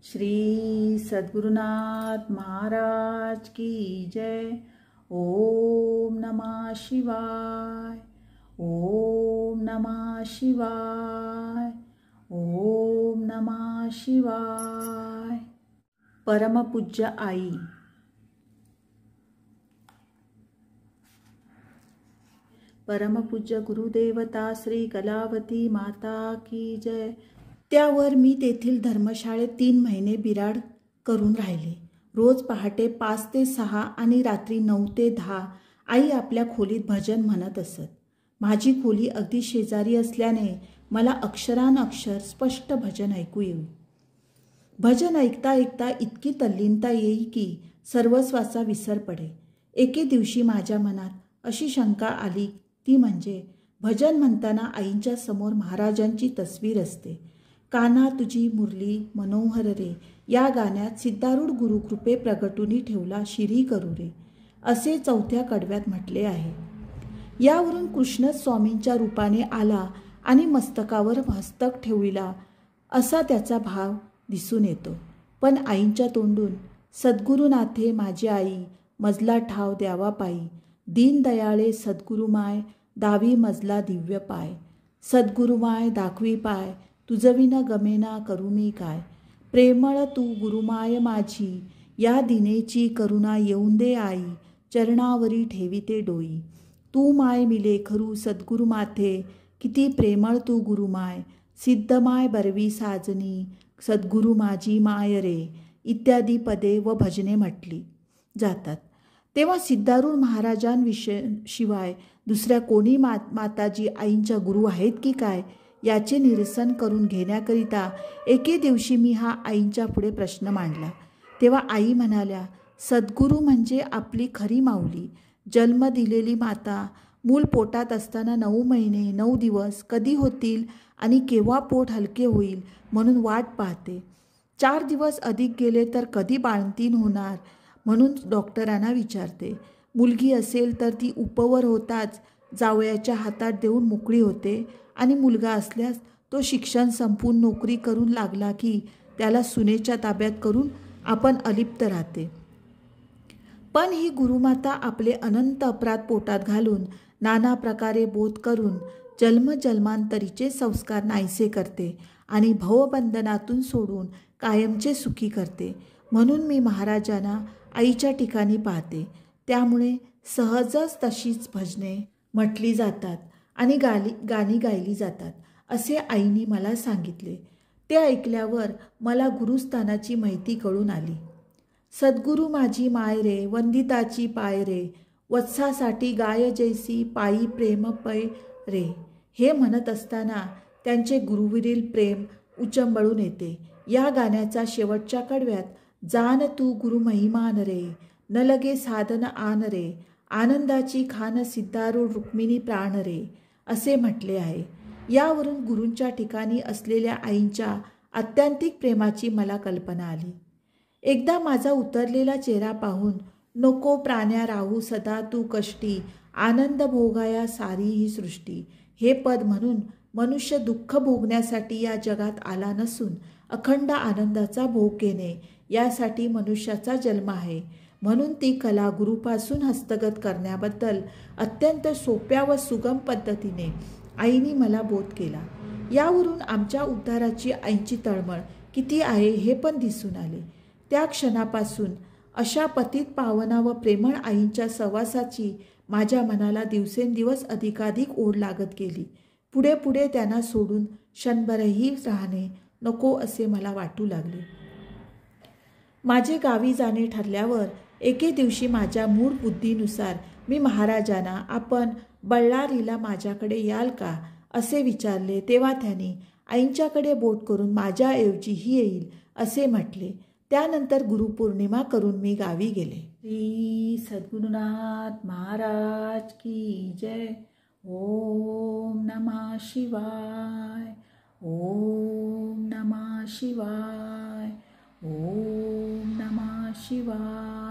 श्री सद्गुरुनाथ महाराज की जय। ओम नमः शिवाय, ओम नमः शिवाय, ओम नमः शिवाय। परमपूज्य आई। परमपूज्य गुरुदेवता श्री कलावती माता की जय। त्यावर मी तेथील धर्मशाळेत 3 महिने बिराड करून राहिले। रोज पहाटे 5 ते 6 आणि रात्री 9 ते 10 आई आपल्या खोलीत भजन म्हणत असत। माझी खोली अगदी शेजारी असल्याने मला अक्षरानअक्षर स्पष्ट भजन ऐकू येई। भजन ऐकता ऐकता इतकी तल्लीनता येई की सर्वस्वाचा विसर पडे। एके दिवशी माझ्या मनात अशी शंका आली, ती म्हणजे भजन म्हणताना आईंच्या समोर महाराजांची तस्वीर असते। काना तुझी मुरली मनोहर रे या गाण्यात सिद्धारूढ गुरुकृपे प्रगटुनी ठेवला शिरी करू रे असे 4थ्या कडव्यात म्हटले आहे। यावरून कृष्णच स्वामींच्या रूपाने आला आणि मस्तकावर मस्तक ठेविला असा त्याचा भाव दिसून येतो। पण आईंच्या तोंडून सद्गुरुनाथे माझी आई मजला ठाव द्यावा पायी, दीनदयाळे सद्गुरुमाय दावी मजला दिव्य पाय, सद्गुरुमाय दाखवी पाय तुझविन गमेना करू मी काय, प्रेमळ तू गुरुमाय माझी या दिनेची करुणा येऊन दे आई, चरणावरी ठेविते डोई, तू माय मिले खरू सद्गुरु माथे, किती प्रेमळ तू गुरुमाय, सिद्धमाय बरवी साजनी सद्गुरु माझी माय रे इत्यादी पदे व भजने म्हटली जातात। तेव्हा सिद्धारूढ शिवाय दुसऱ्या कोणी माताजी आईंच्या गुरु आहेत की काय याचे निरसन करून घेण्याकरिता एके दिवशी मी हा आईंच्या पुढे प्रश्न मांडला। तेव्हा आई म्हणाल्या, सद्गुरू म्हणजे आपली खरी माऊली, जन्म दिलेली माता मूल पोटात असताना 9 महिने 9 दिवस कधी होतील आणि केव्हा पोट हलके होईल म्हणून वाट पाहते। 4 दिवस अधिक गेले तर कधी बाळंतीण होणार म्हणून डॉक्टरांना विचारते। मुलगी असेल तर ती उपवर होताच जावयाच्या हातात देऊन मोकळी होते आणि मुलगा असल्यास तो शिक्षण संपवून नोकरी करून लागला की त्याला सुनेच्या ताब्यात करून आपण अलिप्त राहते। पण ही गुरुमाता आपले अनंत अपराध पोटात घालून नाना प्रकारे बोध करून जन्मजन्मांतरीचे संस्कार नाहीसे करते आणि भवबंधनातून सोडून कायमचे सुखी करते। म्हणून मी महाराजांना आईच्या ठिकाणी पाहते। त्यामुळे सहजच तशीच भजने म्हटली जातात आणि गाणी गायली जातात असे आईनी मला सांगितले। ते ऐकल्यावर मला गुरुस्थानाची माहिती कळून आली। सद्गुरु माझी माय रे वंदिताची पाय रे, वत्सासाठी गाय जैसी पायी प्रेम पै रे हे म्हणत असताना त्यांचे गुरुवरील प्रेम उचंबळून येते। या गाण्याचा शेवटच्या कडव्यात जान तू गुरु महिमान रे, न लगे साधन आन रे, आनंदाची खान सिद्धारूढ रुक्मिणी प्राण रे असे म्हटले आहे। यावरून गुरूंच्या ठिकाणी असलेल्या आईंच्या आत्यंतिक प्रेमाची मला कल्पना आली। एकदा माझा उतरलेला चेहरा पाहून, नको प्राण्या राहू सदा तू कष्टी, आनंद भोगाया सारी ही सृष्टी हे पद म्हणून मनुष्य दुःख भोगण्यासाठी या जगात आला नसून अखंड आनंदाचा भोग घेणे यासाठी मनुष्याचा जन्म आहे। म्हणून ती कला गुरुपासून हस्तगत करण्याबद्दल अत्यंत सोप्या व सुगम पद्धतीने आईनी मला बोध केला। यावरून आमच्या उद्धाराची आईंची तळमळ किती आहे हे पण दिसून आले। त्या क्षणापासून अशा पतित पावना व प्रेमळ आईंच्या सहवासाची माझ्या मनाला दिवसेंदिवस अधिकाधिक ओढ लागत गेली। पुढे पुढे त्यांना सोडून क्षणभरही राहणे नको असे मला वाटू लागले। माझे गावी जाणे ठरल्यावर एके दिवशी माझ्या मूळ बुद्धीनुसार मी महाराजांना आपण बळ्ळारीला माझ्याकडे याल का असे विचारले। तेव्हा त्यांनी आईंच्याकडे बोट करून माझ्याऐवजी ही येईल असे म्हटले। त्यानंतर गुरुपौर्णिमा करून मी गावी गेले। श्री सद्गुरुनाथ महाराज की जय। ओम नमः शिवाय, ओम नमः शिवाय, ओम नमः शिवाय।